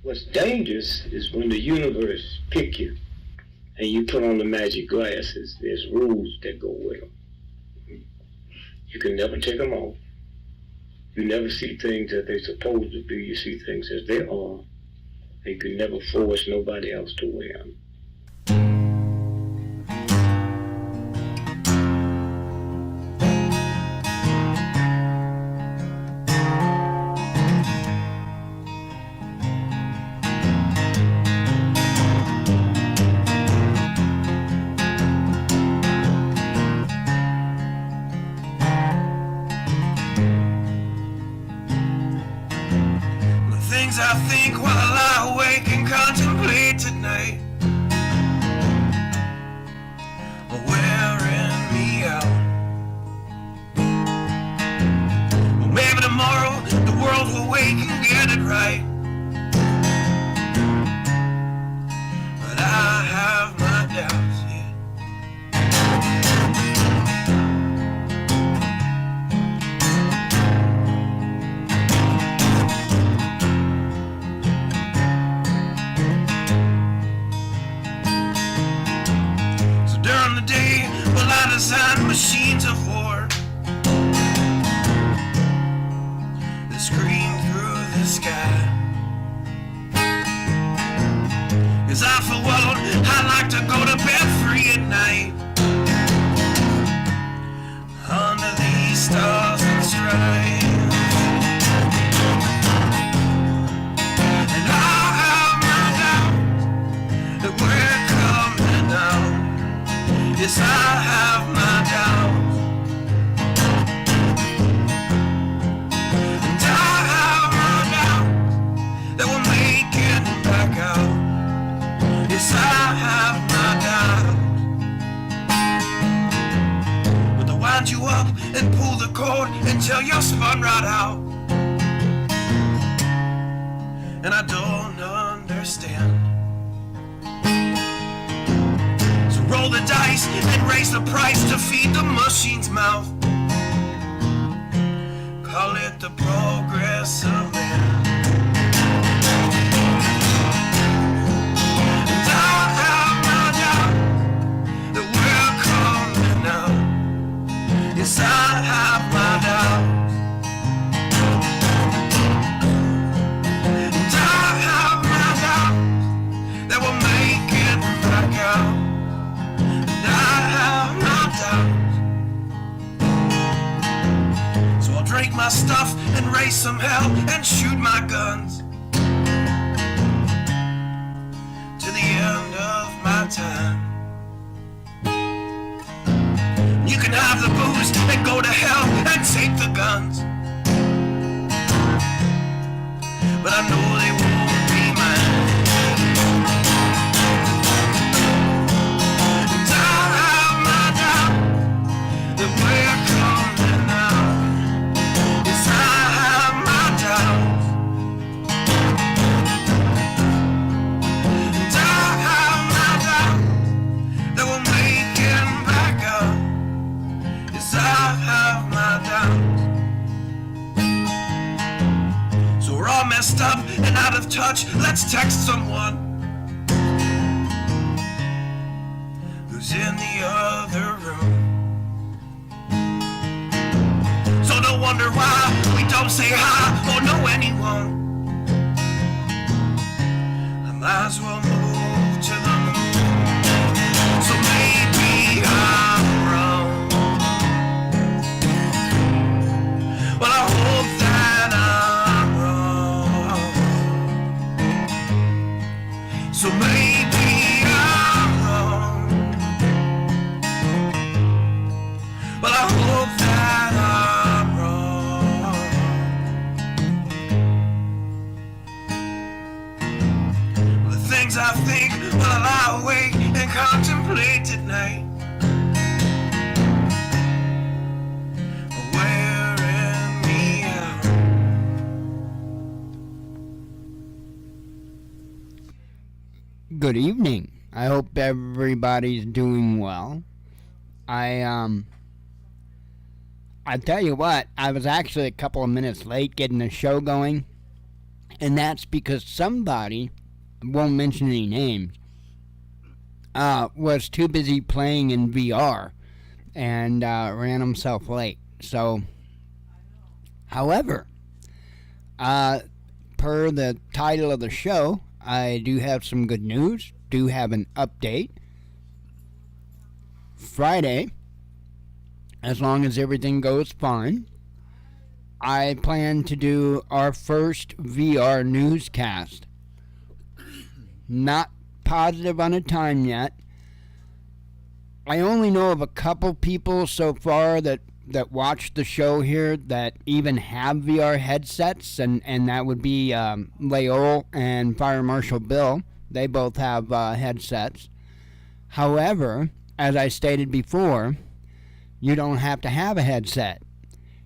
What's dangerous is when the universe pick you and you put on the magic glasses. There's rules that go with them. You can never take them off. You never see things as they're supposed to be. You see things as they are. And you can never force nobody else to wear them. I think while I lie awake and contemplate tonight are wearing me out. Well, maybe tomorrow the world will wake and get it right, but I have my doubts, yeah. Design machines of war that scream through the sky. 'Cause I feel well, I like to go to bed free at night under these stars and stripes. And I have my doubts that we're coming out. Yes, I have my doubts, and I have my doubts that we're making back out. Yes, I have my doubts, but they'll wind you up and pull the cord until you're spun right out. And I don't understand. Roll the dice and raise the price to feed the machine's mouth. Call it the progress of man. And I have my doubt that we're coming out. Yes, I have my doubts. And I have my doubts that we'll make it back out. So I'll drink my stuff and raise some hell and shoot my guns to the end of my time. You can have the booze and go to hell and take the guns, but I know they won't be mine. We're coming out. Yes, I have my doubts, and I have my doubts that we're making back up. Yes, I have my doubts. So we're all messed up and out of touch. Let's text someone who's in the other room. So don't wonder why we don't say hi or know anyone. I might as well move to the moon. So maybe I'm wrong. Well, I hope that I'm wrong. So maybe I'm wrong. Well, I hope that I'm I think while I lie awake and contemplate at night are wearing me out. Good evening. I hope everybody's doing well. I tell you what, I was actually a couple of minutes late getting the show going. And that's because somebody, won't mention any names, was too busy playing in VR and ran himself late. So, however, per the title of the show, I do have some good news, do have an update. Friday, as long as everything goes fine, I plan to do our first VR newscast. Not positive on a time yet. I only know of a couple people so far that watch the show here that even have VR headsets, and that would be Laol and Fire Marshal Bill. They both have headsets. However, as I stated before, you don't have to have a headset.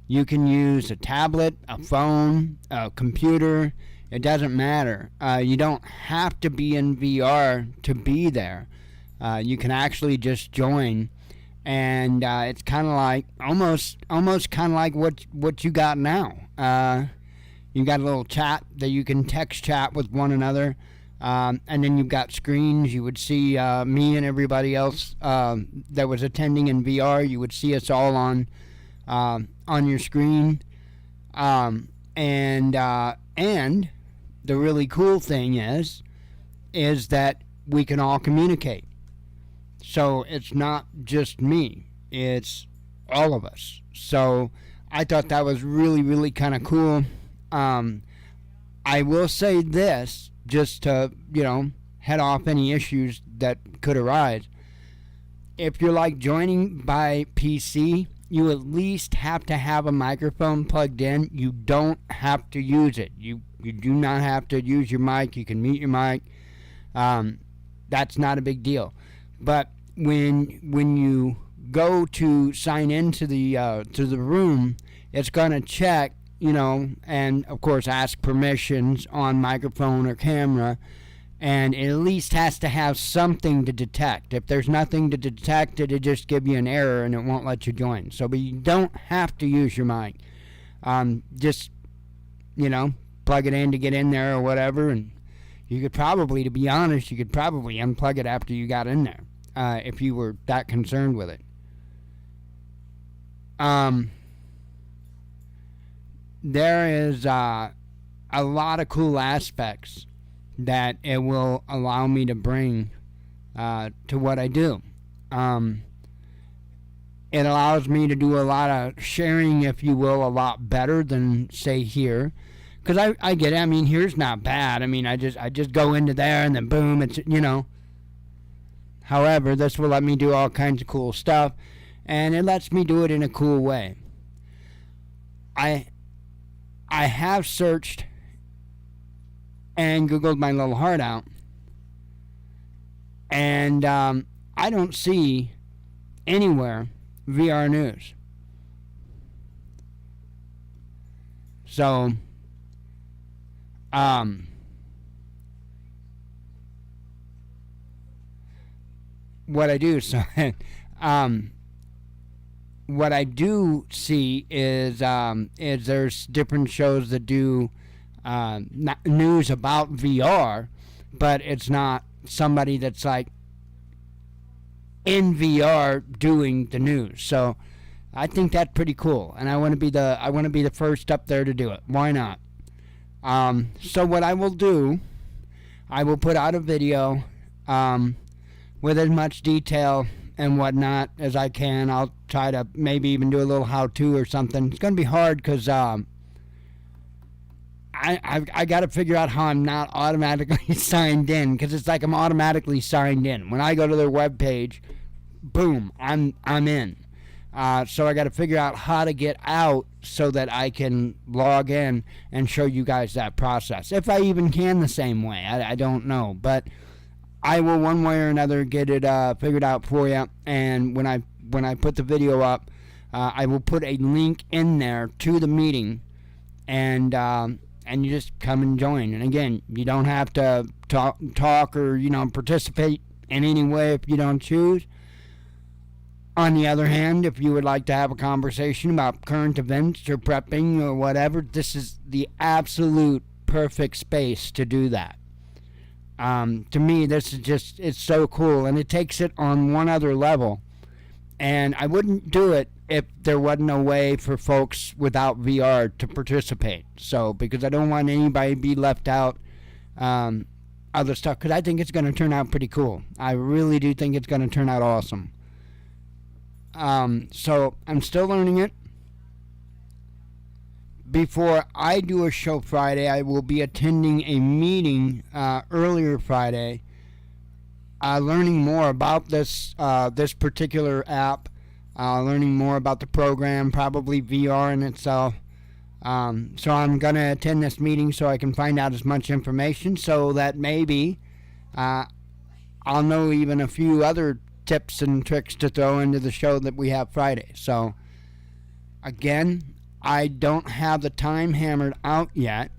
You can use a tablet, a phone, a computer. It doesn't matter. You don't have to be in VR to be there. You can actually just join, and it's kind of like almost kind of like what you got now. You got a little chat that you can text chat with one another, and then you've got screens. You would see me and everybody else that was attending in VR. You would see us all on your screen, and the really cool thing is that we can all communicate. So it's not just me, it's all of us. So I thought that was really, really kind of cool. I will say this, just to, head off any issues that could arise. If you're like joining by PC, you at least have to have a microphone plugged in. You don't have to use it. You do not have to use your mic. You can mute your mic. That's not a big deal. But when you go to sign into the room, it's going to check, and of course ask permissions on microphone or camera, and it at least has to have something to detect. If there's nothing to detect, it'll just give you an error and it won't let you join. So, but you don't have to use your mic. Just, plug it in to get in there or whatever, and you could probably, to be honest, unplug it after you got in there, if you were that concerned with it. There is a lot of cool aspects that it will allow me to bring to what I do. It allows me to do a lot of sharing, if you will, a lot better than, say, here. Because I get it. I mean, here's not bad. I mean, I just go into there and then boom, it's, However, this will let me do all kinds of cool stuff, and it lets me do it in a cool way. I have searched and Googled my little heart out, and I don't see anywhere VR news. So, what I do, what I do see is there's different shows that do news about VR, but it's not somebody that's like in VR doing the news. So I think that's pretty cool, and I want to be the first up there to do it. Why not? So what I will do, I will put out a video with as much detail and whatnot as I can. I'll try to maybe even do a little how-to or something. It's going to be hard because I got to figure out how I'm not automatically signed in, because it's like I'm automatically signed in. When I go to their webpage, boom, I'm in. So I got to figure out how to get out so that I can log in and show you guys that process. If I even can the same way, I don't know. But I will one way or another get it figured out for you. And when I put the video up, I will put a link in there to the meeting, and you just come and join. And again, you don't have to talk or participate in any way if you don't choose. On the other hand, if you would like to have a conversation about current events or prepping or whatever, this is the absolute perfect space to do that. To me, this is just, it's so cool, and it takes it on one other level. And I wouldn't do it if there wasn't a way for folks without VR to participate. So, because I don't want anybody to be left out other stuff, because I think it's going to turn out pretty cool. I really do think it's going to turn out awesome. So, I'm still learning it. Before I do a show Friday, I will be attending a meeting earlier Friday, learning more about this particular app, learning more about the program, probably VR in itself. So I'm going to attend this meeting so I can find out as much information so that maybe I'll know even a few other tips and tricks to throw into the show that we have Friday. So, again, I don't have the time hammered out yet.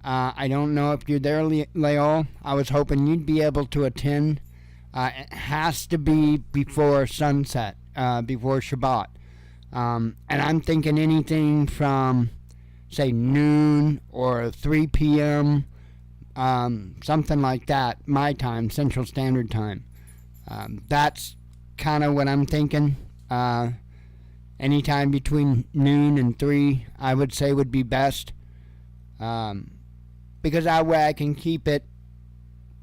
I don't know if you're there, Leol. I was hoping you'd be able to attend. It has to be before sunset, before Shabbat. And I'm thinking anything from, say, noon or 3 p.m., something like that, my time, Central Standard Time. That's kind of what I'm thinking. Anytime between noon and 3, I would say would be best. Because that way I can keep it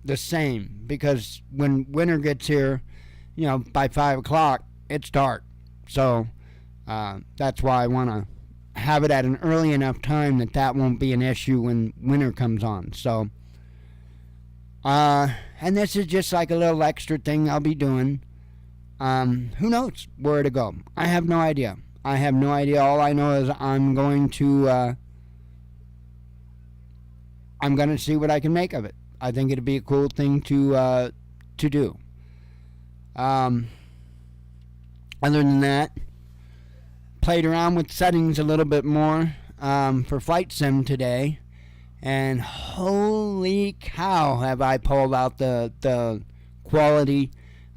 the same. Because when winter gets here, by 5 o'clock, it's dark. So that's why I want to have it at an early enough time that won't be an issue when winter comes on. So, and this is just like a little extra thing I'll be doing. Who knows where to go? I have no idea. All I know is I'm going to see what I can make of it. I think it'd be a cool thing to do. Other than that, played around with settings a little bit more for Flight Sim today, and holy cow, have I pulled out the quality.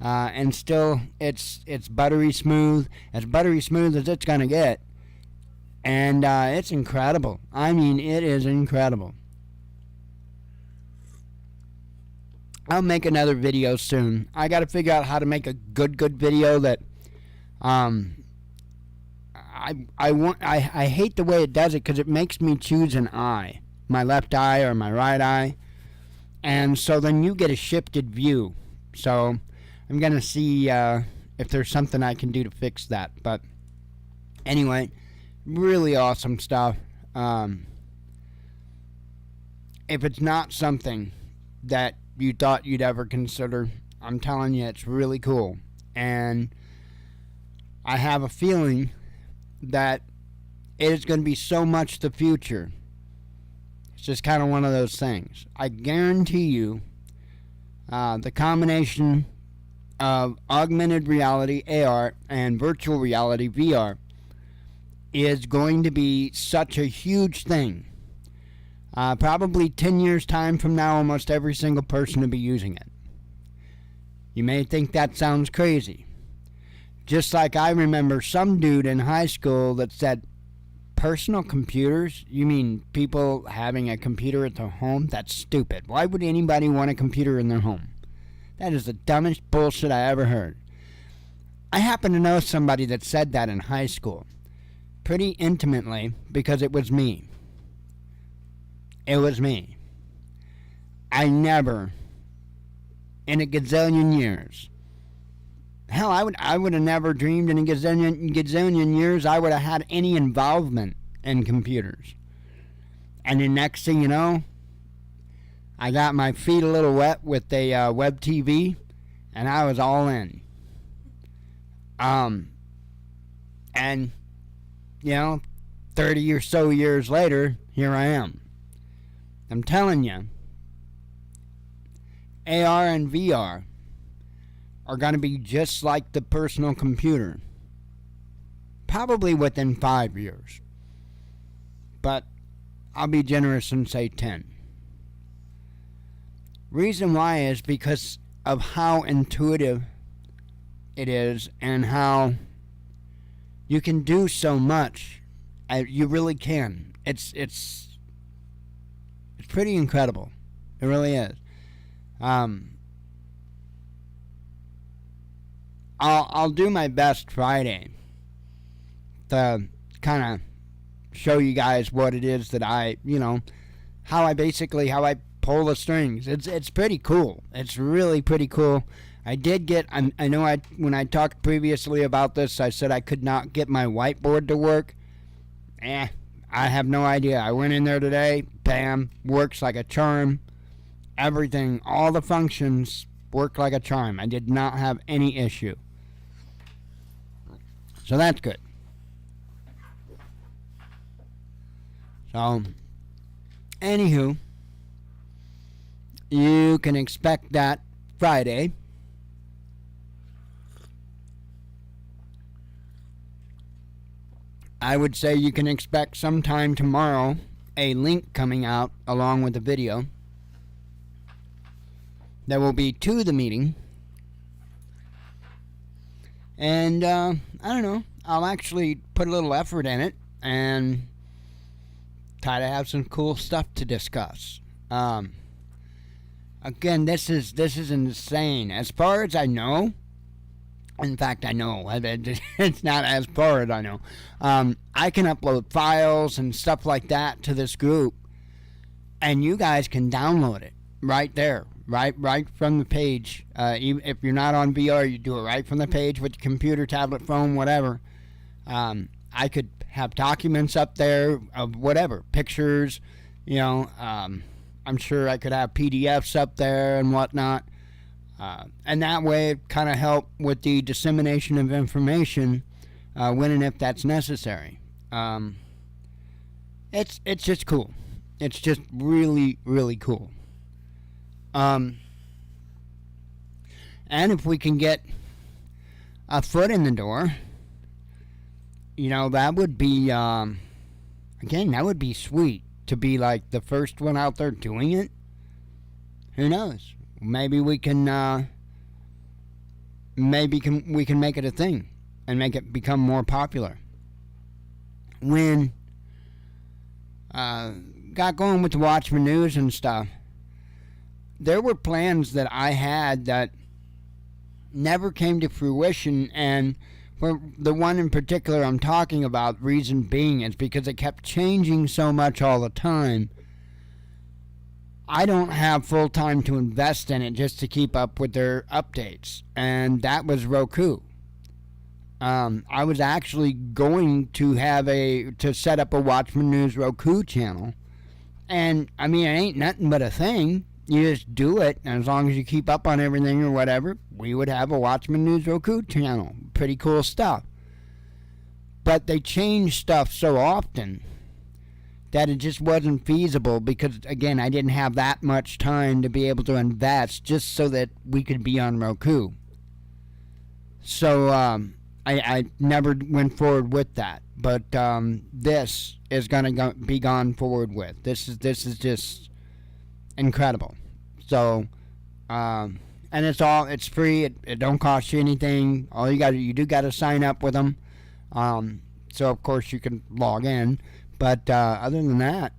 And still, it's buttery smooth, as it's gonna get, and it's incredible. I mean, it is incredible. I'll make another video soon. I gotta figure out how to make a good video that, I hate the way it does it because it makes me choose an eye, my left eye or my right eye, and so then you get a shifted view. So I'm going to see if there's something I can do to fix that. But anyway, really awesome stuff. If it's not something that you thought you'd ever consider, I'm telling you, it's really cool. And I have a feeling that it is going to be so much the future. It's just kind of one of those things. I guarantee you the combination of augmented reality, AR, and virtual reality, VR, is going to be such a huge thing. Probably 10 years' time from now, almost every single person will be using it. You may think that sounds crazy. Just like I remember some dude in high school that said, personal computers? You mean people having a computer at their home? That's stupid. Why would anybody want a computer in their home? That is the dumbest bullshit I ever heard. I happen to know somebody that said that in high school. Pretty intimately, because it was me. It was me. I never, in a gazillion years, hell, I would have never dreamed in a gazillion years I would have had any involvement in computers. And the next thing you know, I got my feet a little wet with a web TV, and I was all in. And, 30 or so years later, here I am. I'm telling you, AR and VR are going to be just like the personal computer. Probably within 5 years. But I'll be generous and say 10. Reason why is because of how intuitive it is and how you can do so much. You really can. It's pretty incredible. It really is. I'll do my best Friday to kind of show you guys what it is that I, how I pull the strings. It's pretty cool. It's really pretty cool. I did get, I know when I talked previously about this, I said I could not get my whiteboard to work. I have no idea. I went in there today, bam, works like a charm. Everything, all the functions work like a charm. I did not have any issue. So that's good. So, anywho, you can expect that Friday. I would say you can expect sometime tomorrow a link coming out along with the video that will be to the meeting. And I don't know, I'll actually put a little effort in it and try to have some cool stuff to discuss. Again, this is insane. As far as I know, in fact, I know it's not as far as I know. I can upload files and stuff like that to this group, and you guys can download it right there, right from the page. Even if you're not on VR, you do it right from the page with your computer, tablet, phone, whatever. I could have documents up there of whatever, pictures, I'm sure I could have PDFs up there and whatnot. And that way it kind of help with the dissemination of information when and if that's necessary. It's just cool. It's just really, really cool. And if we can get a foot in the door, that would be, again, that would be sweet to be like the first one out there doing it. Who knows? Maybe we can, we can make it a thing and make it become more popular. When got going with the Watchman news and stuff, there were plans that I had that never came to fruition, and for the one in particular I'm talking about, reason being is because it kept changing so much all the time. I don't have full time to invest in it just to keep up with their updates, and that was Roku. I was actually going to set up a Watchman News Roku channel, and I mean, it ain't nothing but a thing. You just do it, and as long as you keep up on everything or whatever, we would have a Watchman News Roku channel. Pretty cool stuff. But they change stuff so often that it just wasn't feasible because, again, I didn't have that much time to be able to invest just so that we could be on Roku. So I never went forward with that. But this is going to be gone forward with. This is just incredible. So, and it's free. It don't cost you anything. All you do got to sign up with them. So of course you can log in. But other than that,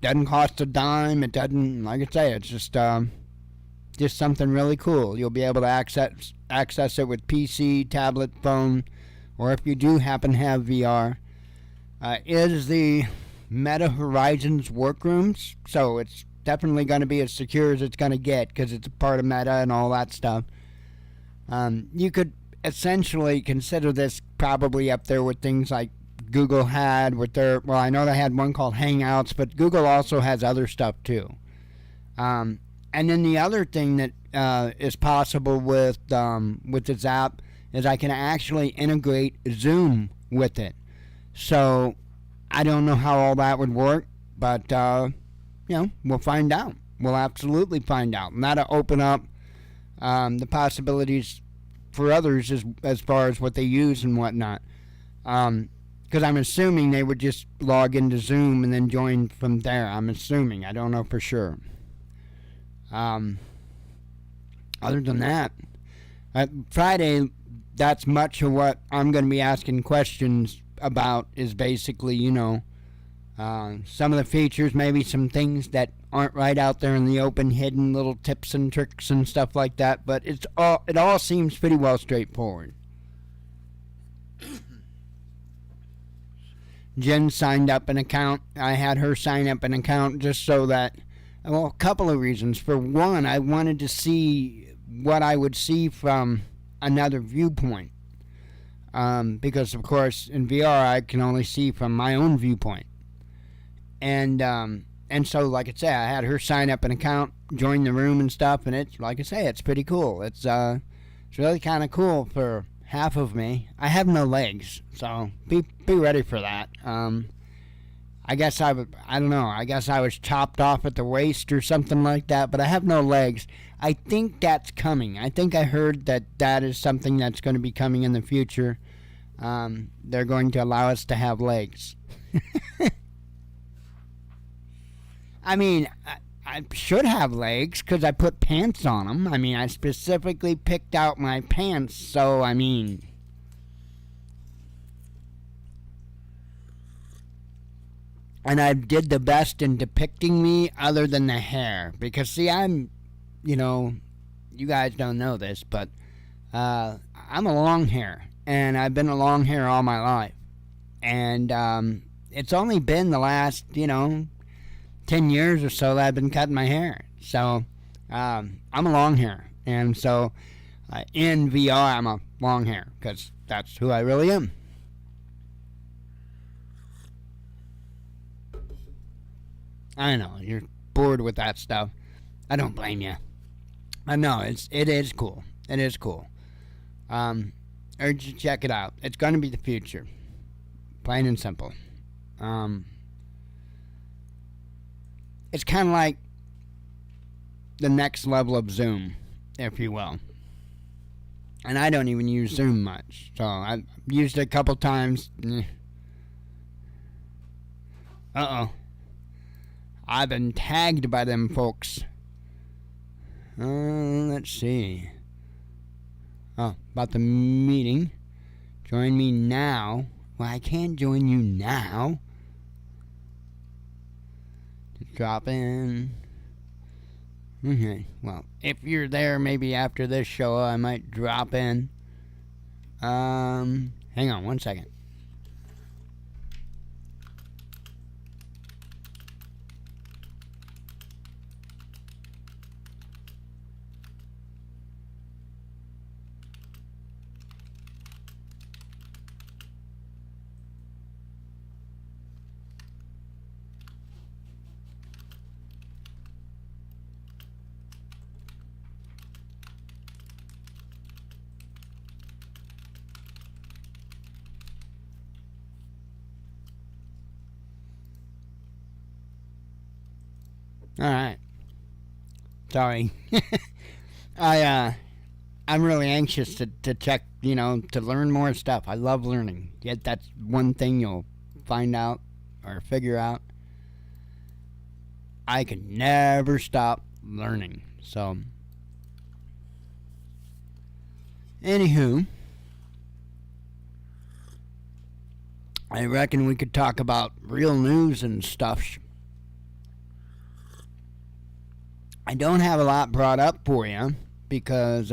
doesn't cost a dime. It doesn't, like I say, it's just something really cool. You'll be able to access it with PC, tablet, phone, or if you do happen to have VR. It is the Meta Horizons workrooms, so it's definitely going to be as secure as it's going to get because it's a part of Meta and all that stuff. You could essentially consider this probably up there with things like Google had with their, well, I know they had one called Hangouts, but Google also has other stuff too. And then the other thing that is possible with this app is I can actually integrate Zoom with it. So I don't know how all that would work, but we'll find out. We'll absolutely find out, and that'll open up the possibilities for others as far as what they use and whatnot. Because I'm assuming they would just log into Zoom and then join from there. I'm assuming. I don't know for sure. Other than that, Friday, that's much of what I'm going to be asking questions about is basically, Some of the features, maybe some things that aren't right out there in the open, hidden little tips and tricks and stuff like that. But it all seems pretty well straightforward. Jen signed up an account. I had her sign up an account just so that, well, a couple of reasons. For one, I wanted to see what I would see from another viewpoint. Because, of course, in VR, I can only see from my own viewpoint. And so, like I say, I had her sign up an account, join the room and stuff, and it's, like I say, it's pretty cool. It's really kind of cool for half of me. I have no legs, so be ready for that. I guess I don't know, I guess I was chopped off at the waist or something like that, but I have no legs. I think that's coming. I think I heard that is something that's going to be coming in the future. They're going to allow us to have legs. I mean, I should have legs because I put pants on them. I mean, I specifically picked out my pants, so I mean... And I did the best in depicting me other than the hair. Because, see, I'm, you guys don't know this, but I'm a long hair. And I've been a long hair all my life. And it's only been the last, 10 years or so that I've been cutting my hair. So, I'm a long hair. And so, in VR, I'm a long hair. Because that's who I really am. I know, you're bored with that stuff. I don't blame you. I know, it is cool. It is cool. Urge you to check it out. It's going to be the future. Plain and simple. It's kind of like the next level of Zoom, if you will. And I don't even use Zoom much. So I've used it a couple times. Uh-oh. I've been tagged by them folks. Let's see. Oh, about the meeting. Join me now. Well, I can't join you now. Just drop in. Okay. Well, if you're there, maybe after this show, I might drop in. Hang on 1 second. Alright. Sorry. I'm really anxious to check, to learn more stuff. I love learning. Yet that's one thing you'll find out or figure out. I can never stop learning. So, anywho, I reckon we could talk about real news and stuff. I don't have a lot brought up for you because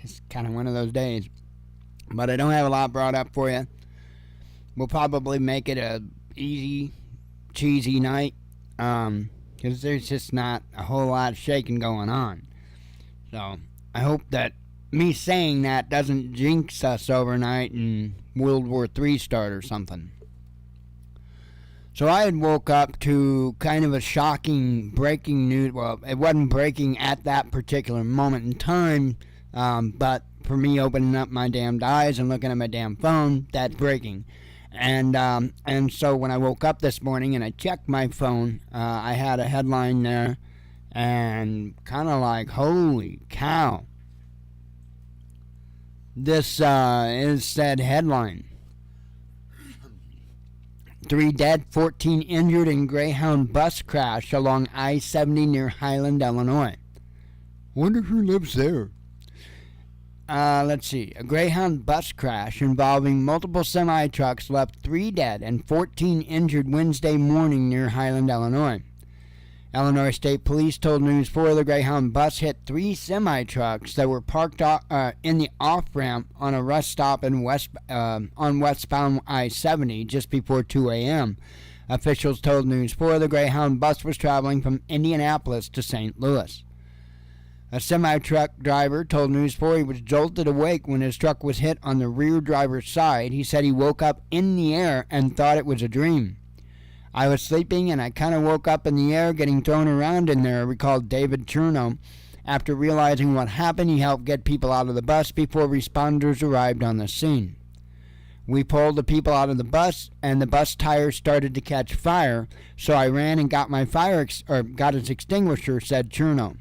it's kind of one of those days. But I don't have a lot brought up for you. We'll probably make it a easy, cheesy night because there's just not a whole lot of shaking going on. So I hope that me saying that doesn't jinx us overnight and World War III start or something. So I had woke up to kind of a shocking breaking news. Well, it wasn't breaking at that particular moment in time, but for me opening up my damned eyes and looking at my damn phone, that's breaking. And so when I woke up this morning and I checked my phone, I had a headline there, and kind of like, holy cow. This is said headline. 3 dead, 14 injured in Greyhound bus crash along I-70 near Highland, Illinois. Wonder who lives there. let's see. A Greyhound bus crash involving multiple semi-trucks left 3 dead and 14 injured Wednesday morning near Highland, Illinois. Illinois State Police told News 4 the Greyhound bus hit 3 semi-trucks that were parked in the off-ramp on a rest stop on westbound I-70 just before 2 a.m. Officials told News 4 the Greyhound bus was traveling from Indianapolis to St. Louis. A semi-truck driver told News 4 he was jolted awake when his truck was hit on the rear driver's side. He said he woke up in the air and thought it was a dream. I was sleeping and I kind of woke up in the air getting thrown around in there, recalled David Chernow. After realizing what happened, he helped get people out of the bus before responders arrived on the scene. We pulled the people out of the bus, and the bus tires started to catch fire, so I ran and got my got its extinguisher, said Chernow.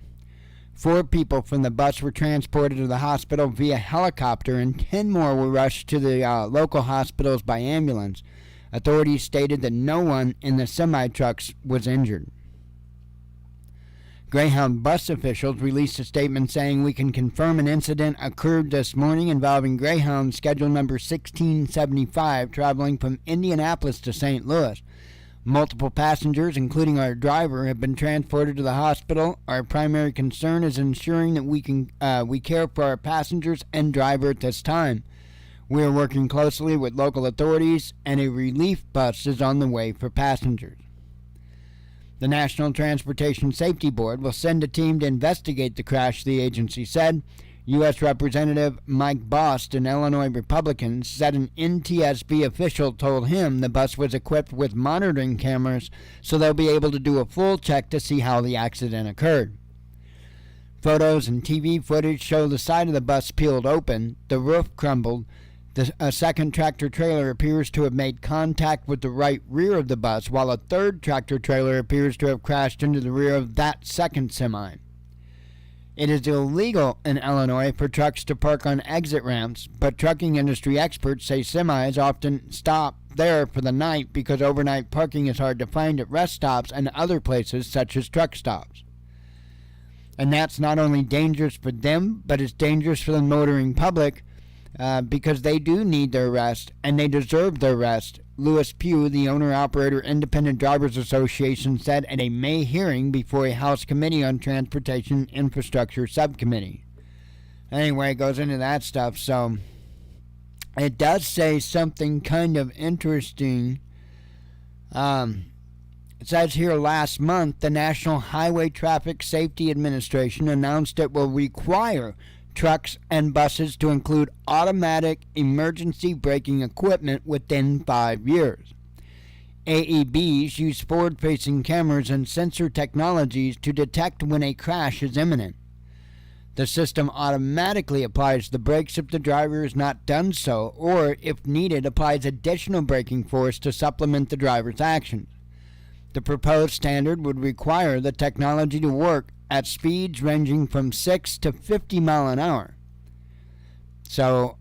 4 people from the bus were transported to the hospital via helicopter, and 10 more were rushed to the local hospitals by ambulance. Authorities stated that no one in the semi-trucks was injured. Greyhound bus officials released a statement saying we can confirm an incident occurred this morning involving Greyhound schedule number 1675 traveling from Indianapolis to St. Louis. Multiple passengers, including our driver, have been transported to the hospital. Our primary concern is ensuring that we care for our passengers and driver at this time. We are working closely with local authorities, and a relief bus is on the way for passengers. The National Transportation Safety Board will send a team to investigate the crash, the agency said. U.S. Representative Mike Bost, an Illinois Republican, said an NTSB official told him the bus was equipped with monitoring cameras so they'll be able to do a full check to see how the accident occurred. Photos and TV footage show the side of the bus peeled open, the roof crumbled. A second tractor-trailer appears to have made contact with the right rear of the bus, while a third tractor-trailer appears to have crashed into the rear of that second semi. It is illegal in Illinois for trucks to park on exit ramps, but trucking industry experts say semis often stop there for the night because overnight parking is hard to find at rest stops and other places such as truck stops. And that's not only dangerous for them, but it's dangerous for the motoring public, because they do need their rest, and they deserve their rest, Louis Pugh, the Owner-Operator Independent Drivers Association, said at a May hearing before a House Committee on Transportation Infrastructure Subcommittee. Anyway, it goes into that stuff, so it does say something kind of interesting. It says here last month, the National Highway Traffic Safety Administration announced it will require trucks and buses to include automatic emergency braking equipment within 5 years. AEBs use forward-facing cameras and sensor technologies to detect when a crash is imminent. The system automatically applies the brakes if the driver has not done so, or, if needed, applies additional braking force to supplement the driver's actions. The proposed standard would require the technology to work at speeds ranging from 6 to 50 mile an hour. So,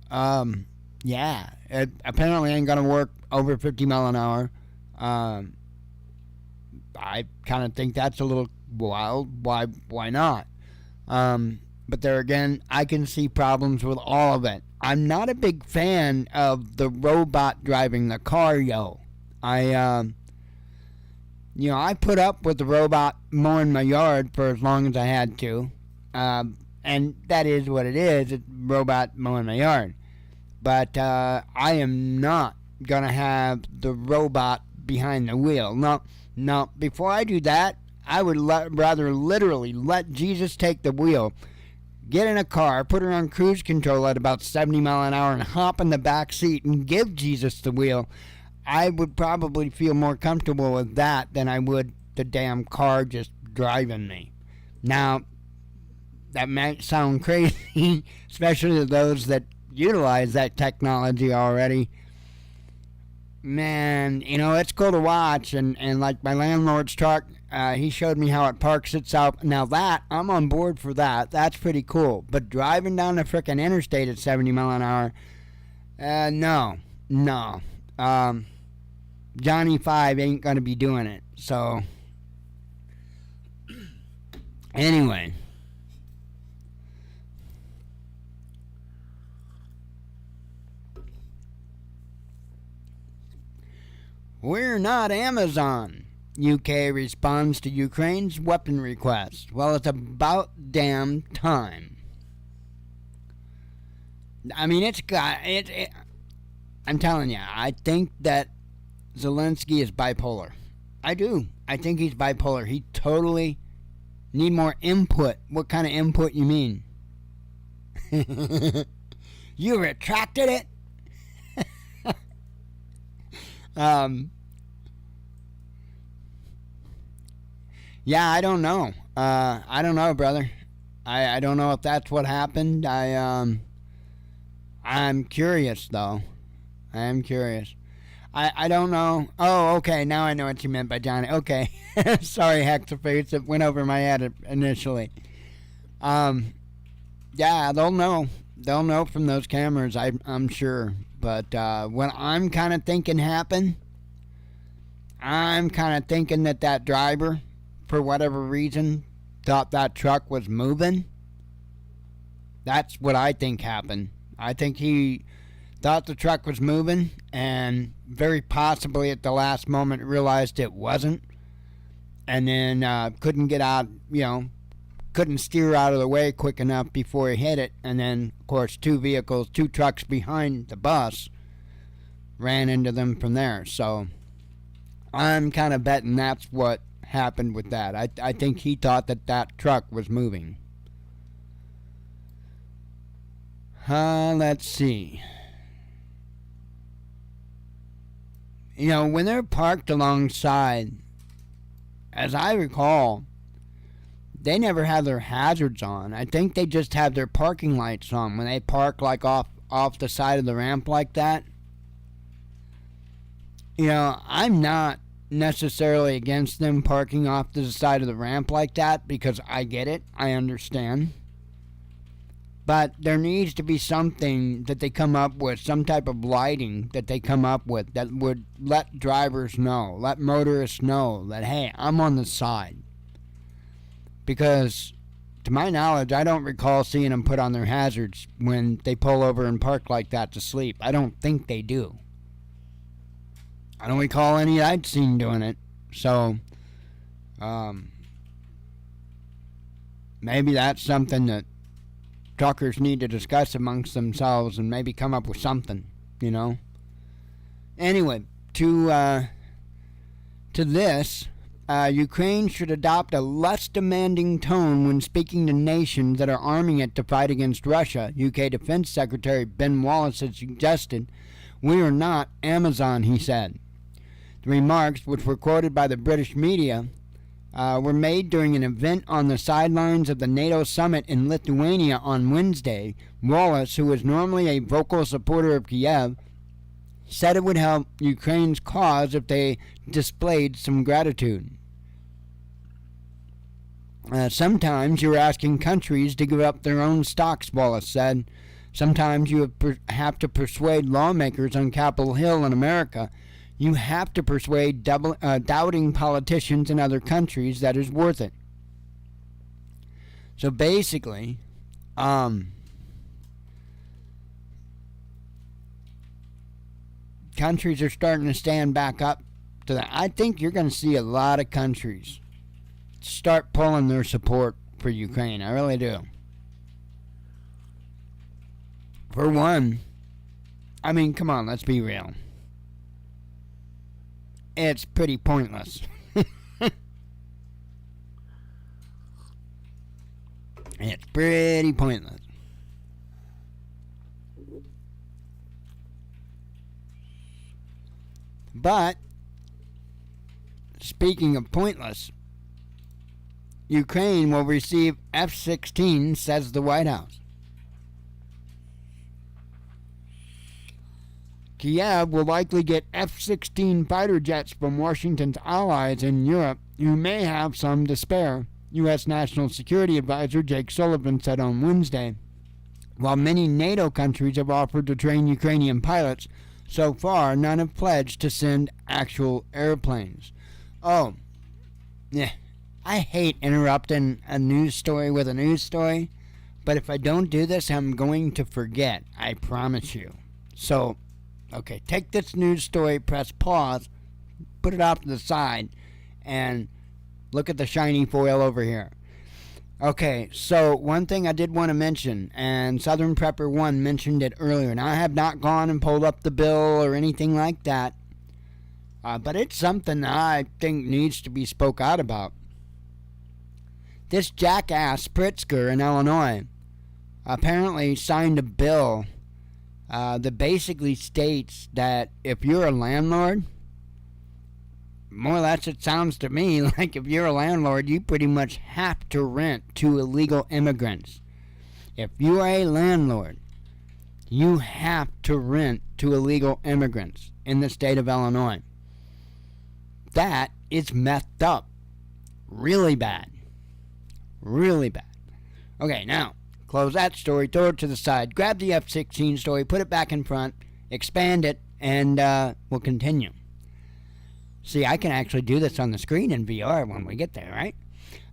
yeah, it apparently ain't going to work over 50 mile an hour. I kind of think that's a little wild. Why not? But there again, I can see problems with all of it. I'm not a big fan of the robot driving the car, I put up with the robot mowing my yard for as long as I had to. And that is what it is. It's robot mowing my yard. But I am not going to have the robot behind the wheel. No, before I do that, I would rather literally let Jesus take the wheel. Get in a car, put her on cruise control at about 70 mile an hour and hop in the back seat and give Jesus the wheel. I would probably feel more comfortable with that than I would the damn car just driving me. Now, that might sound crazy, especially to those that utilize that technology already. Man, it's cool to watch, and like my landlord's truck, he showed me how it parks itself. Now that, I'm on board for that. That's pretty cool. But driving down the frickin' interstate at 70 mile an hour, no. Johnny 5 ain't gonna be doing it. So, anyway. We're not Amazon. UK responds to Ukraine's weapon request. Well, it's about damn time. I mean, I'm telling you, I think that Zelensky is bipolar. I do. I think he's bipolar. He totally need more input. What kind of input you mean? You retracted it? Yeah, I don't know. I don't know, brother. I don't know if that's what happened. I'm curious, though. I am curious. I don't know. Oh, okay. Now I know what you meant by Johnny. Okay. Sorry, Hexaface. It went over my head initially. Yeah, they'll know. They'll know from those cameras, I'm sure. But what I'm kind of thinking happened, I'm kind of thinking that driver, for whatever reason, thought that truck was moving. That's what I think happened. I think he thought the truck was moving and very possibly at the last moment realized it wasn't, and then couldn't get out, couldn't steer out of the way quick enough before he hit it, and then, of course, two trucks behind the bus ran into them from there. So I'm kind of betting that's what happened with that. I think he thought that truck was moving. Let's see. When they're parked alongside, as I recall, they never have their hazards on. I think they just have their parking lights on when they park like off the side of the ramp like that. I'm not necessarily against them parking off the side of the ramp like that because I get it. I understand. But there needs to be something that they come up with, some type of lighting that they come up with that would let drivers know, let motorists know that, hey, I'm on the side. Because, to my knowledge, I don't recall seeing them put on their hazards when they pull over and park like that to sleep. I don't think they do. I don't recall any I'd seen doing it. So, maybe that's something that truckers need to discuss amongst themselves and maybe come up with something, Anyway, to this, Ukraine should adopt a less demanding tone when speaking to nations that are arming it to fight against Russia. UK Defense Secretary Ben Wallace has suggested, "We are not Amazon," he said. The remarks, which were quoted by the British media, were made during an event on the sidelines of the NATO summit in Lithuania on Wednesday. Wallace, who is normally a vocal supporter of Kiev, said it would help Ukraine's cause if they displayed some gratitude. Sometimes you're asking countries to give up their own stocks, Wallace said. Sometimes you have to persuade lawmakers on Capitol Hill in America. You have to persuade doubting politicians in other countries that is worth it. So basically, countries are starting to stand back up to that. I think you're going to see a lot of countries start pulling their support for Ukraine. I really do. For one, I mean, come on, let's be real. It's pretty pointless. It's pretty pointless. But, speaking of pointless, Ukraine will receive F-16, says the White House. Kiev will likely get F-16 fighter jets from Washington's allies in Europe, who may have some to spare, U.S. National Security Advisor Jake Sullivan said on Wednesday. While many NATO countries have offered to train Ukrainian pilots, so far none have pledged to send actual airplanes. Oh, yeah. I hate interrupting a news story with a news story, but if I don't do this, I'm going to forget. I promise you. So, okay, take this news story, press pause, put it off to the side and look at the shiny foil over here. Okay, so one thing I did want to mention, and Southern Prepper 1 mentioned it earlier, and I have not gone and pulled up the bill or anything like that, but it's something that I think needs to be spoke out about. This jackass Pritzker in Illinois apparently signed a bill that basically states that if you're a landlord, more or less it sounds to me like if you're a landlord, you pretty much have to rent to illegal immigrants. If you are a landlord, you have to rent to illegal immigrants in the state of Illinois. That is messed up. Really bad. Really bad. Okay, now, close that story, throw it to the side, grab the F-16 story, put it back in front, expand it, and we'll continue. See, I can actually do this on the screen in VR when we get there, right?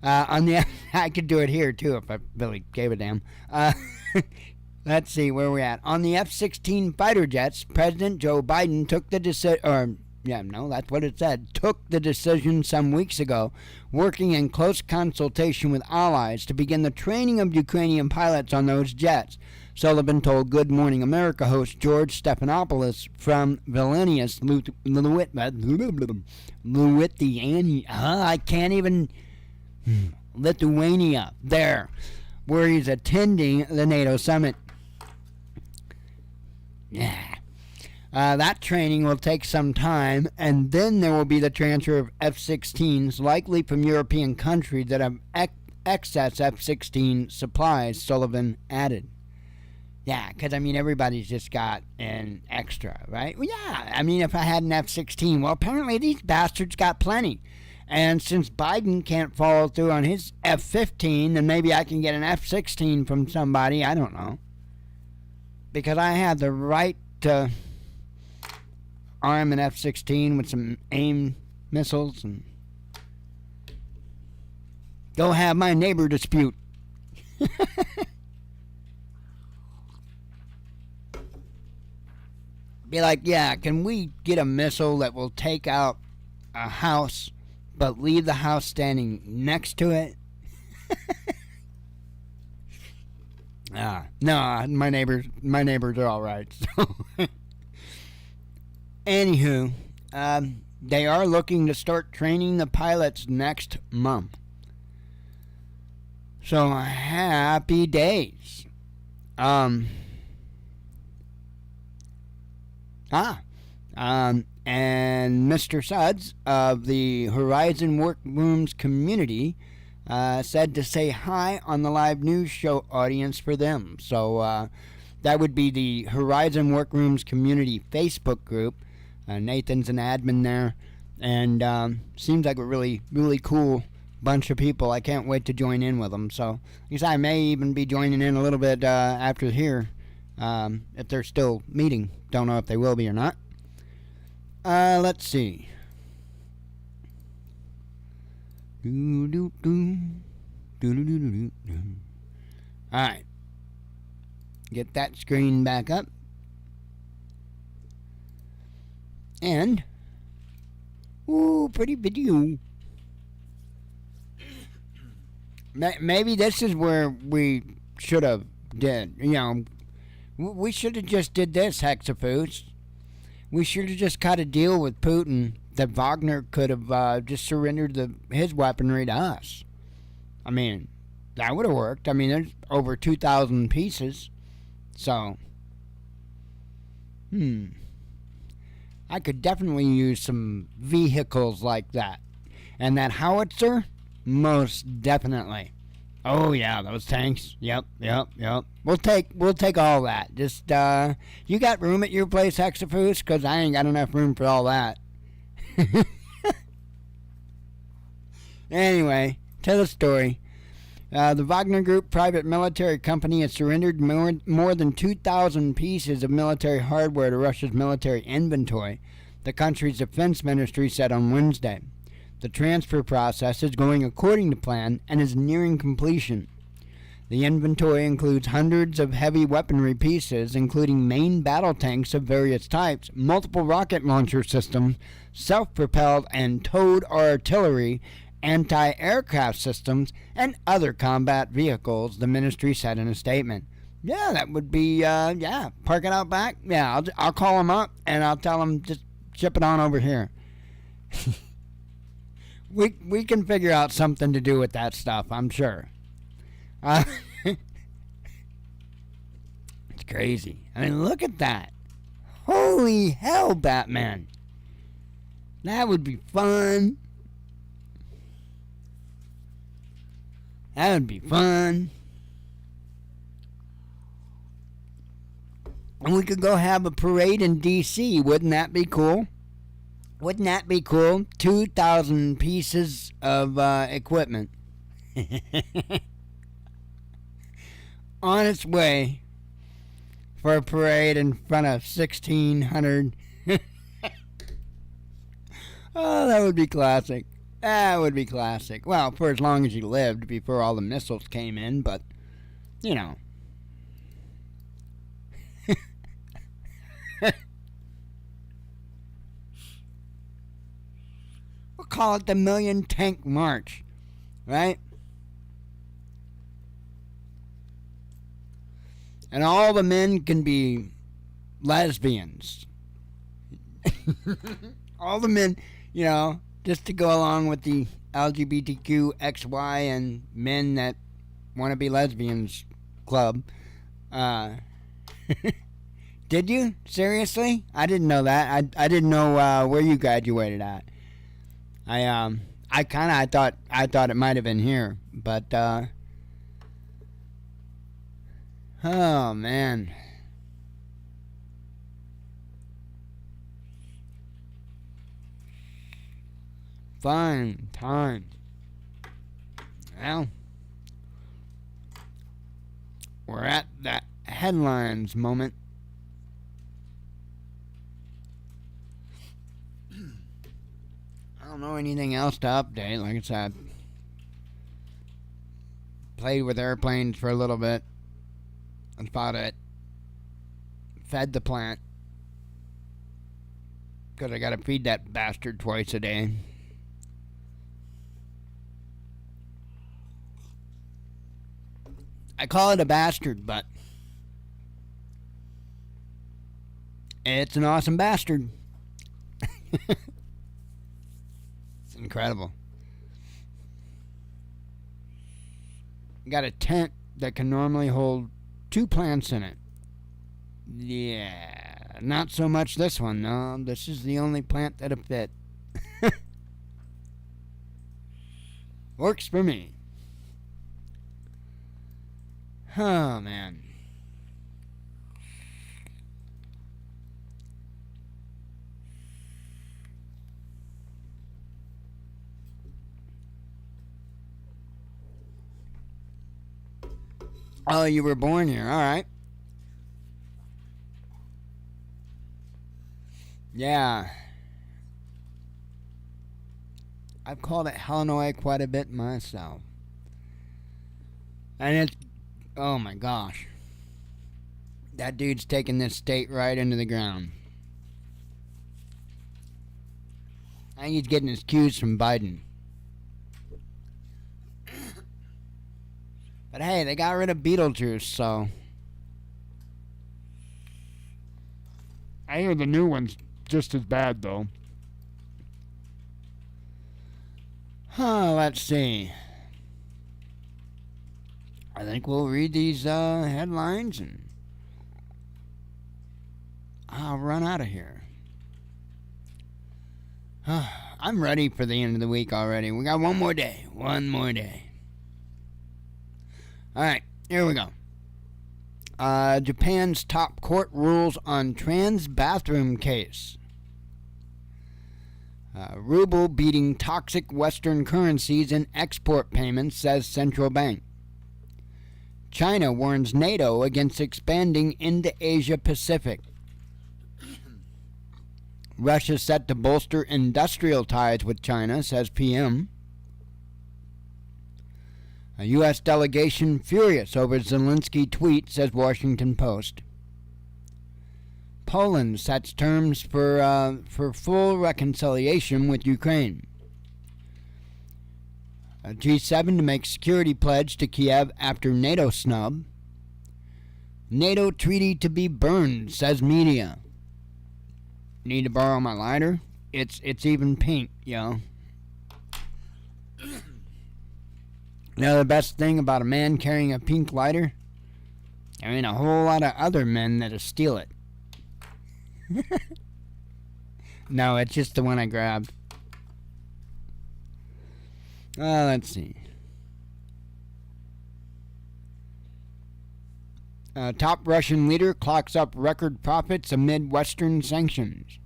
I could do it here, too, if I really gave a damn. Let's see where we're at. On the F-16 fighter jets, President Joe Biden took the decision, that's what it said, took the decision some weeks ago, working in close consultation with allies to begin the training of Ukrainian pilots on those jets. Sullivan told Good Morning America host George Stephanopoulos from Vilnius, Lithuania, there, where he's attending the NATO summit. Yeah. That training will take some time, and then there will be the transfer of F-16s, likely from European countries that have excess F-16 supplies, Sullivan added. Yeah, because, everybody's just got an extra, right? Well, yeah, if I had an F-16, well, apparently these bastards got plenty. And since Biden can't follow through on his F-15, then maybe I can get an F-16 from somebody, I don't know. Because I have the right to arm an F-16 with some AIM missiles and go have my neighbor dispute. Be like, yeah, can we get a missile that will take out a house but leave the house standing next to it? No, my neighbors are all right. So. Anywho, they are looking to start training the pilots next month. So happy days. And Mr. Suds of the Horizon Workrooms community said to say hi on the live news show audience for them. So that would be the Horizon Workrooms community Facebook group. Nathan's an admin there, and seems like a really, really cool bunch of people. I can't wait to join in with them. So I guess I may even be joining in a little bit after here, if they're still meeting. Don't know if they will be or not. Let's see. Alright. Get that screen back up. And, pretty video. Maybe this is where we should have did. We should have just did this, Hexafoods. We should have just cut a deal with Putin that Wagner could have just surrendered his weaponry to us. That would have worked. There's over 2,000 pieces. So, I could definitely use some vehicles like that. And that howitzer? Most definitely. Oh yeah, those tanks. Yep. We'll take all that. Just you got room at your place, Hexafoods? Because I ain't got enough room for all that. Anyway, to the story. The Wagner Group private military company has surrendered more than 2,000 pieces of military hardware to Russia's military inventory, the country's defense ministry said on Wednesday. The transfer process is going according to plan and is nearing completion. The inventory includes hundreds of heavy weaponry pieces, including main battle tanks of various types, multiple rocket launcher systems, self-propelled and towed artillery, anti-aircraft systems, and other combat vehicles, the ministry said in a statement. Yeah, that would be, park it out back. Yeah, I'll call them up, and I'll tell them just ship it on over here. We can figure out something to do with that stuff, I'm sure. It's crazy. I mean, look at that. Holy hell, Batman. That would be fun. That would be fun. And we could go have a parade in D.C. Wouldn't that be cool? Wouldn't that be cool? 2,000 pieces of equipment. On its way for a parade in front of 1,600. Oh, that would be classic. That would be classic. Well, for as long as you lived before all the missiles came in, but, you know. We'll call it the Million Tank March, right? And all the men can be lesbians. All the men, you know, just to go along with the LGBTQ XY and men that want to be lesbians club. Did you? Seriously? I didn't know that. I didn't know where you graduated at. I thought it might have been here, but oh man. Fun time. Well, we're at that headlines moment. I don't know anything else to update. Like I said, played with airplanes for a little bit. That's about it. Fed the plant, because I gotta feed that bastard twice a day. I call it a bastard, but it's an awesome bastard. It's incredible. Got a tent that can normally hold 2 plants in it. Yeah, not so much this one, no. This is the only plant that'll fit. Works for me. Oh, man. Oh, you were born here. All right. Yeah. I've called it Illinois quite a bit myself. And it's, oh my gosh. That dude's taking this state right into the ground. I think he's getting his cues from Biden. But hey, they got rid of Beetlejuice, so. I hear the new one's just as bad, though. Let's see. I think we'll read these headlines and I'll run out of here. I'm ready for the end of the week already. We got one more day. One more day. Alright, here we go. Japan's top court rules on trans bathroom case. Ruble beating toxic Western currencies in export payments, says central bank. China warns NATO against expanding into Asia Pacific. Russia set to bolster industrial ties with China, says PM. A U.S. delegation furious over Zelensky tweet, says Washington Post. Poland sets terms for full reconciliation with Ukraine. G7 to make security pledge to Kiev after NATO snub. NATO treaty to be burned, says media. Need to borrow my lighter? It's even pink, yo. You know the best thing about a man carrying a pink lighter? There ain't a whole lot of other men that'll steal it. No, it's just the one I grabbed. Let's see. Top Russian leader clocks up record profits amid Western sanctions.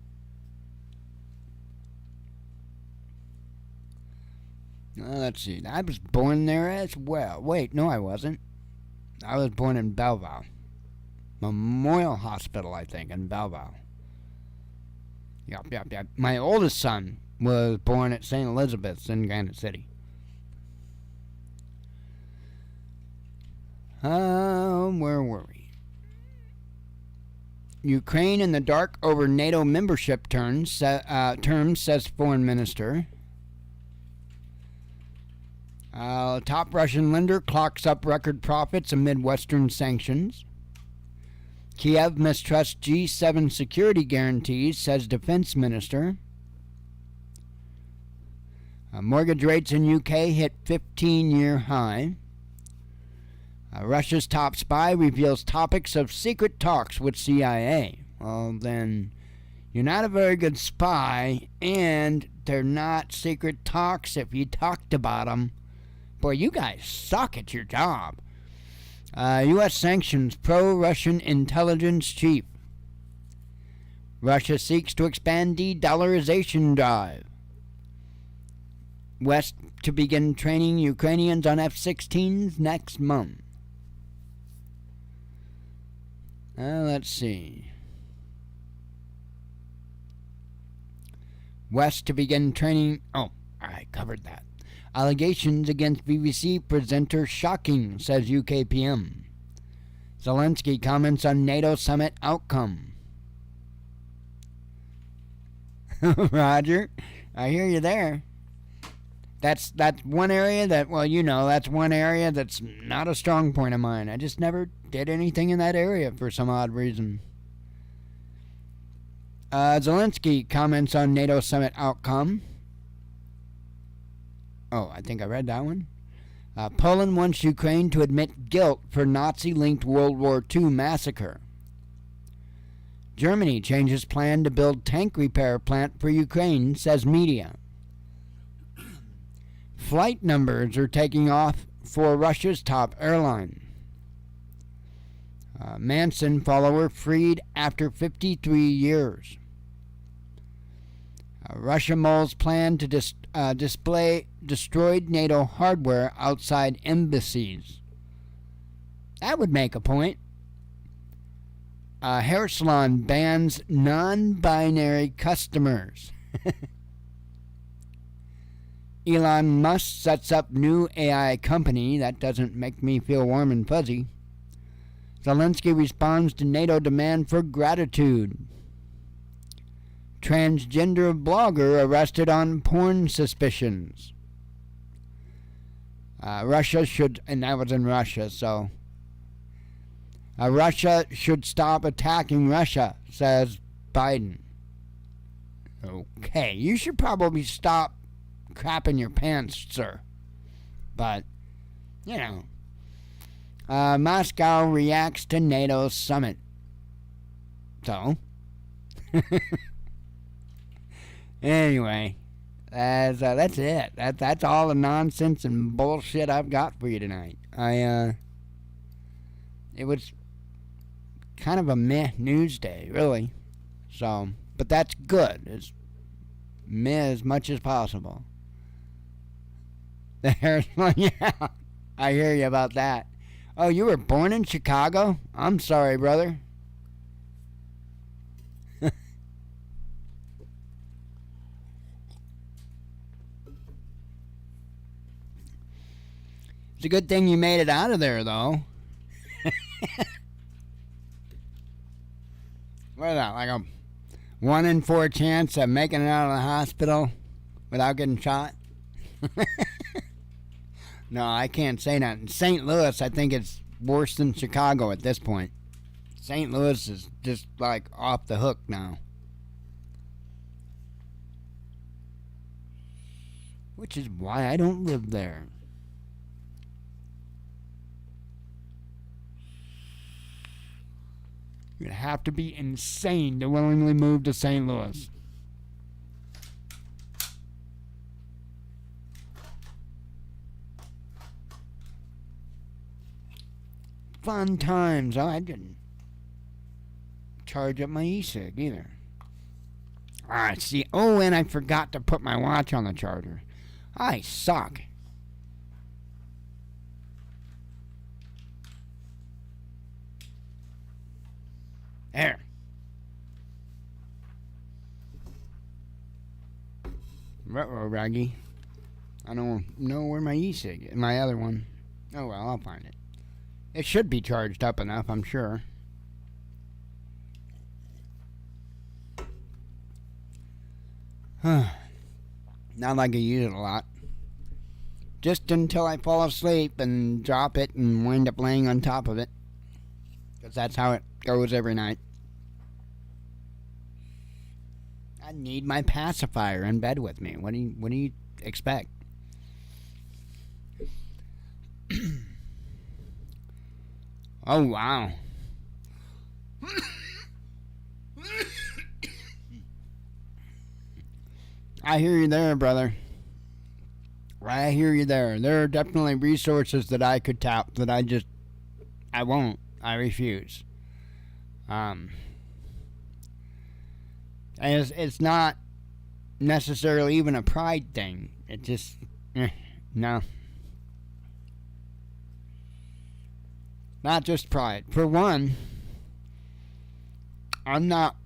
Let's see. I was born there as well. Wait, no, I wasn't. I was born in Belleville. Memorial Hospital, I think, in Belleville. Yep. My oldest son was born at St. Elizabeth's in Granite City. Where were we? Ukraine in the dark over NATO membership terms, says foreign minister. Top Russian lender clocks up record profits amid Western sanctions. Kiev mistrusts G7 security guarantees, says defense minister. Mortgage rates in UK hit 15-year high. Russia's top spy reveals topics of secret talks with CIA. Well, then, you're not a very good spy, and they're not secret talks if you talked about them. Boy, you guys suck at your job. U.S. sanctions pro-Russian intelligence chief. Russia seeks to expand de-dollarization drive. West to begin training Ukrainians on F-16s next month. Let's see. West to begin training... Oh, I covered that. Allegations against BBC presenter shocking, says UKPM. Zelensky comments on NATO summit outcome. Roger, I hear you there. That's one area that, well, you know, that's one area that's not a strong point of mine. I just never did anything in that area for some odd reason. Zelensky comments on NATO summit outcome. Oh, I think I read that one. Poland wants Ukraine to admit guilt for Nazi-linked World War II massacre. Germany changes plan to build tank repair plant for Ukraine, says media. Flight numbers are taking off for Russia's top airline. Manson follower freed after 53 years. Russia moles plan to display destroyed NATO hardware outside embassies. That would make a point. Hair salon bans non-binary customers. Elon Musk sets up new AI company. That doesn't make me feel warm and fuzzy. Zelensky responds to NATO demand for gratitude. Transgender blogger arrested on porn suspicions. Russia should, and that was in Russia, so. Russia should stop attacking Russia, says Biden. Okay, you should probably stop crapping your pants, sir. But, you know. Moscow reacts to NATO summit. So. Anyway, that's it. That's all the nonsense and bullshit I've got for you tonight. It was kind of a meh news day, really. So, but that's good. It's meh as much as possible. There's one, yeah. I hear you about that. Oh, you were born in Chicago? I'm sorry, brother. It's a good thing you made it out of there, though. What is that, like a 1 in 4 chance of making it out of the hospital without getting shot? No, I can't say that. In St. Louis, I think it's worse than Chicago at this point. St. Louis is just like off the hook now. Which is why I don't live there. You'd have to be insane to willingly move to St. Louis. Fun times. Oh, I didn't charge up my e-cig either. Ah, see. Oh, and I forgot to put my watch on the charger. I suck. There. Ruh-roh, Raggy. I don't know where my e-cig is. My other one. Oh, well, I'll find it. It should be charged up enough, I'm sure. Not like I use it a lot. Just until I fall asleep and drop it and wind up laying on top of it. Because that's how it goes every night. I need my pacifier in bed with me. What do you expect? Oh, wow. I hear you there, brother. I hear you there. There are definitely resources that I could tap that I won't. I refuse. And it's not necessarily even a pride thing. It just, no. Not just pride. For one, I'm not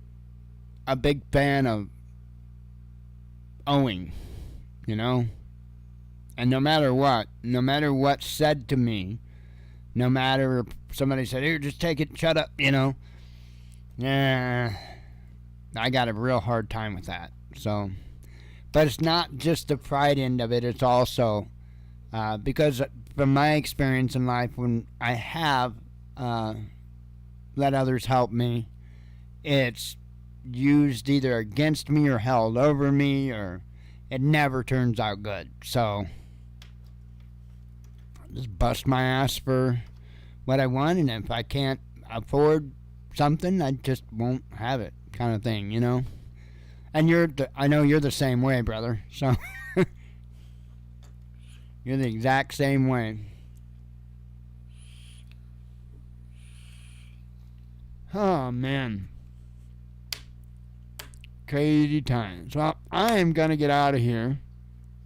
a big fan of owing, you know? And no matter what's said to me, no matter if somebody said, here, just take it, shut up, you know? Yeah, I got a real hard time with that. So, but it's not just the pride end of it, it's also, because from my experience in life, when I have let others help me, it's used either against me or held over me, or it never turns out good. So I just bust my ass for what I want, and if I can't afford something, I just won't have it, kind of thing, you know. And I know you're the same way, brother. So you're the exact same way. Oh, man. Crazy times. Well, I am going to get out of here.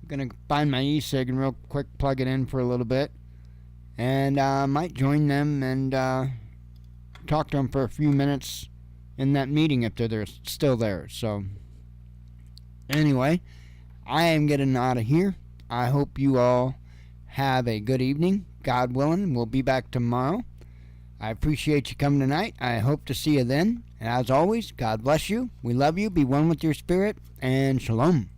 I'm going to find my e-cig and real quick plug it in for a little bit. And I might join them and talk to them for a few minutes in that meeting if they're still there. So, anyway, I am getting out of here. I hope you all have a good evening. God willing, we'll be back tomorrow. I appreciate you coming tonight. I hope to see you then. And as always, God bless you. We love you. Be one with your spirit. And shalom.